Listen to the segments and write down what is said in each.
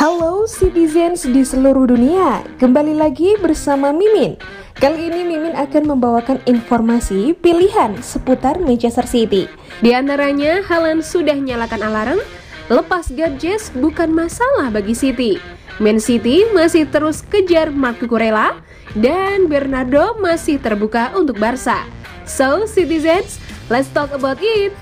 Halo citizens di seluruh dunia, kembali lagi bersama Mimin. Kali ini Mimin akan membawakan informasi pilihan seputar Manchester City. Di antaranya, Haaland sudah nyalakan alarm, lepas gadget bukan masalah bagi City. Man City masih terus kejar Marc Cucurella, dan Bernardo masih terbuka untuk Barca. So citizens, let's talk about it.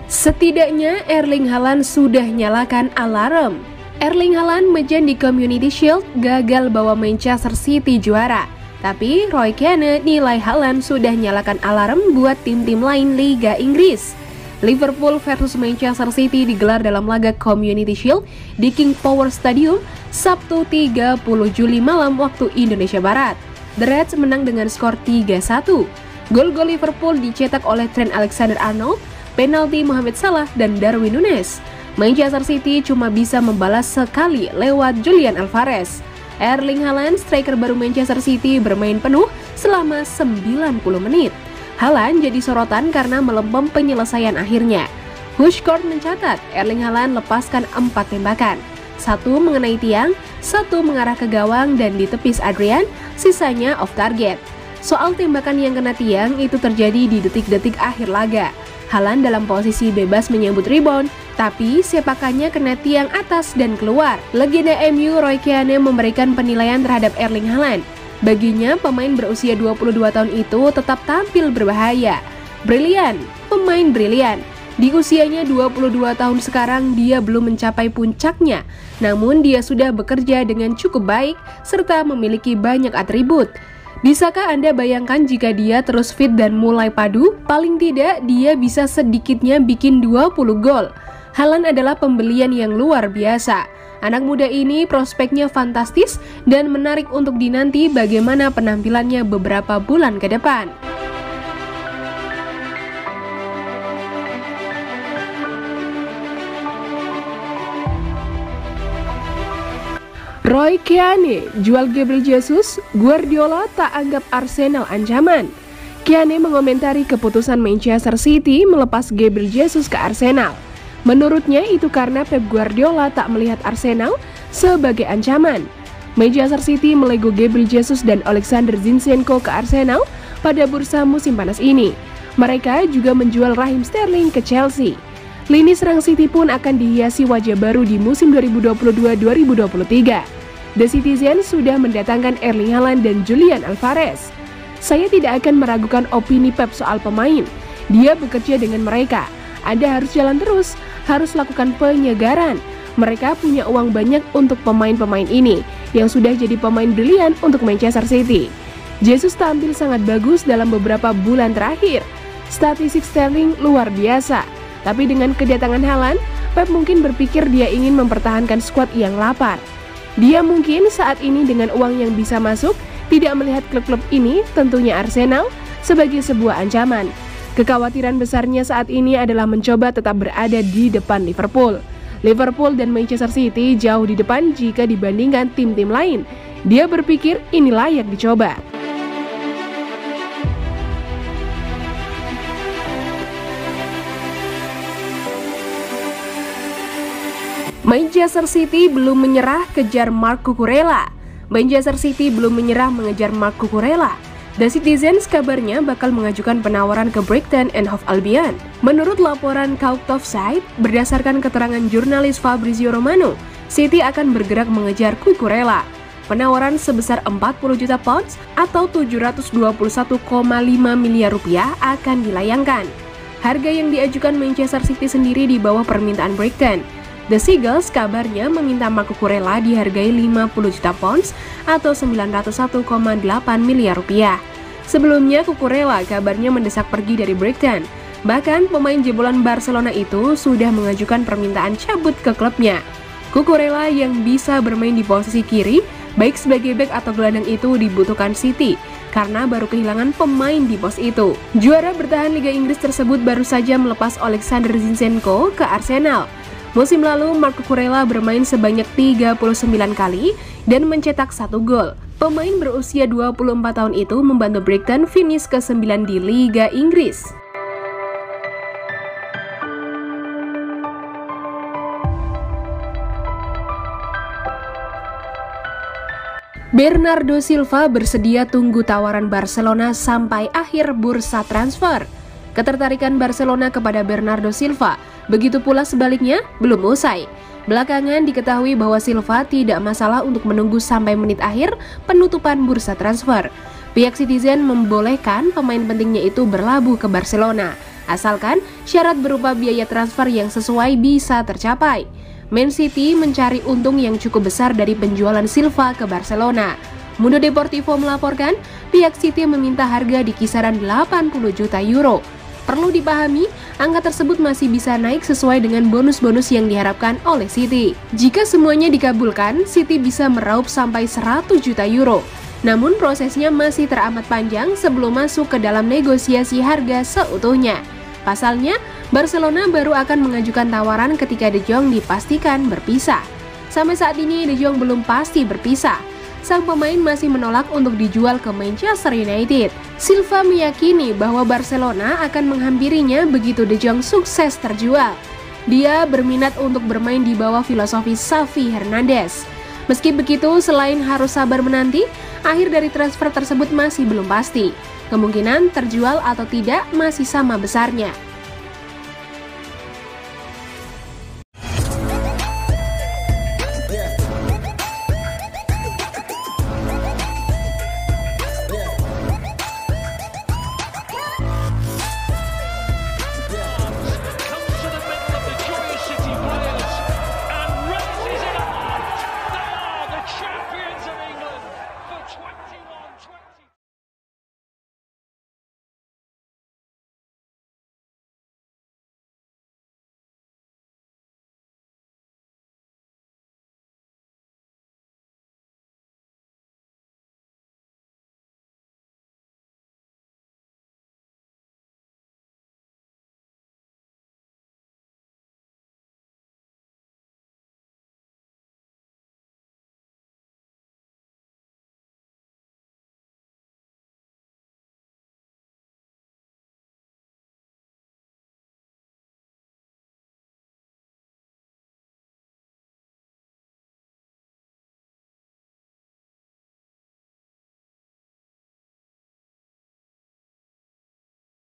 Setidaknya Erling Haaland sudah nyalakan alarm. Erling Haaland menjen di Community Shield gagal bawa Manchester City juara. Tapi Roy Keane nilai Haaland sudah nyalakan alarm buat tim-tim lain Liga Inggris. Liverpool versus Manchester City digelar dalam laga Community Shield di King Power Stadium Sabtu 30 Juli malam waktu Indonesia Barat. The Reds menang dengan skor 3-1. Gol-gol Liverpool dicetak oleh Trent Alexander-Arnold, penalti Mohamed Salah dan Darwin Núñez. Manchester City cuma bisa membalas sekali lewat Julian Alvarez. Erling Haaland, striker baru Manchester City, bermain penuh selama 90 menit. Haaland jadi sorotan karena melempem penyelesaian akhirnya. Hushkort mencatat Erling Haaland lepaskan 4 tembakan. 1 mengenai tiang, 1 mengarah ke gawang dan ditepis Adrian, sisanya off target. Soal tembakan yang kena tiang itu terjadi di detik-detik akhir laga. Haaland dalam posisi bebas menyambut rebound, tapi sepakannya kena tiang atas dan keluar. Legenda MU Roy Keane memberikan penilaian terhadap Erling Haaland. Baginya, pemain berusia 22 tahun itu tetap tampil berbahaya. Brilian, pemain brilian. Di usianya 22 tahun sekarang, dia belum mencapai puncaknya. Namun dia sudah bekerja dengan cukup baik, serta memiliki banyak atribut. Bisakah Anda bayangkan jika dia terus fit dan mulai padu? Paling tidak dia bisa sedikitnya bikin 20 gol. Haaland adalah pembelian yang luar biasa. Anak muda ini prospeknya fantastis dan menarik untuk dinanti bagaimana penampilannya beberapa bulan ke depan. Roy Keane jual Gabriel Jesus, Guardiola tak anggap Arsenal ancaman. Keane mengomentari keputusan Manchester City melepas Gabriel Jesus ke Arsenal. Menurutnya itu karena Pep Guardiola tak melihat Arsenal sebagai ancaman. Manchester City melego Gabriel Jesus dan Alexander Zinchenko ke Arsenal pada bursa musim panas ini. Mereka juga menjual Raheem Sterling ke Chelsea. Lini serang City pun akan dihiasi wajah baru di musim 2022-2023. The Citizens sudah mendatangkan Erling Haaland dan Julian Alvarez. Saya tidak akan meragukan opini Pep soal pemain. Dia bekerja dengan mereka. Anda harus jalan terus, harus lakukan penyegaran. Mereka punya uang banyak untuk pemain-pemain ini, yang sudah jadi pemain brilian untuk Manchester City. Jesus tampil sangat bagus dalam beberapa bulan terakhir. Statistik Sterling luar biasa. Tapi dengan kedatangan Haaland, Pep mungkin berpikir dia ingin mempertahankan skuad yang lapar. Dia mungkin saat ini dengan uang yang bisa masuk, tidak melihat klub-klub ini, tentunya Arsenal, sebagai sebuah ancaman. Kekhawatiran besarnya saat ini adalah mencoba tetap berada di depan Liverpool. Liverpool dan Manchester City jauh di depan jika dibandingkan tim-tim lain. Dia berpikir ini layak dicoba. Manchester City belum menyerah kejar Marc Cucurella. Manchester City belum menyerah mengejar Marc Cucurella. The Citizens kabarnya bakal mengajukan penawaran ke Brighton and Hove Albion. Menurut laporan Court of Sight, berdasarkan keterangan jurnalis Fabrizio Romano, City akan bergerak mengejar Cucurella. Penawaran sebesar 40 juta pounds atau 721,5 miliar rupiah akan dilayangkan. Harga yang diajukan Manchester City sendiri di bawah permintaan Brighton. The Seagulls kabarnya meminta Marc Cucurella dihargai 50 juta pounds atau 901,8 miliar rupiah. Sebelumnya Cucurella kabarnya mendesak pergi dari Brighton. Bahkan pemain jebolan Barcelona itu sudah mengajukan permintaan cabut ke klubnya. Cucurella yang bisa bermain di posisi kiri, baik sebagai bek atau gelandang itu dibutuhkan City. karena baru kehilangan pemain di pos itu. Juara bertahan Liga Inggris tersebut baru saja melepas Alexander Zinchenko ke Arsenal. Musim lalu, Marc Cucurella bermain sebanyak 39 kali dan mencetak 1 gol. Pemain berusia 24 tahun itu membantu Brighton finish ke-9 di Liga Inggris. Bernardo Silva bersedia tunggu tawaran Barcelona sampai akhir bursa transfer. Ketertarikan Barcelona kepada Bernardo Silva, begitu pula sebaliknya, belum usai. Belakangan diketahui bahwa Silva tidak masalah untuk menunggu sampai menit akhir penutupan bursa transfer. Pihak Citizen membolehkan pemain pentingnya itu berlabuh ke Barcelona, asalkan syarat berupa biaya transfer yang sesuai bisa tercapai. Man City mencari untung yang cukup besar dari penjualan Silva ke Barcelona. Mundo Deportivo melaporkan, pihak City meminta harga di kisaran 80 juta euro. Perlu dipahami, angka tersebut masih bisa naik sesuai dengan bonus-bonus yang diharapkan oleh City. Jika semuanya dikabulkan, City bisa meraup sampai 100 juta euro. Namun prosesnya masih teramat panjang sebelum masuk ke dalam negosiasi harga seutuhnya. Pasalnya, Barcelona baru akan mengajukan tawaran ketika De Jong dipastikan berpisah. Sampai saat ini De Jong belum pasti berpisah. Sang pemain masih menolak untuk dijual ke Manchester United. Silva meyakini bahwa Barcelona akan menghampirinya begitu De Jong sukses terjual. Dia berminat untuk bermain di bawah filosofi Xavi Hernandez. Meski begitu, selain harus sabar menanti, akhir dari transfer tersebut masih belum pasti. Kemungkinan terjual atau tidak masih sama besarnya.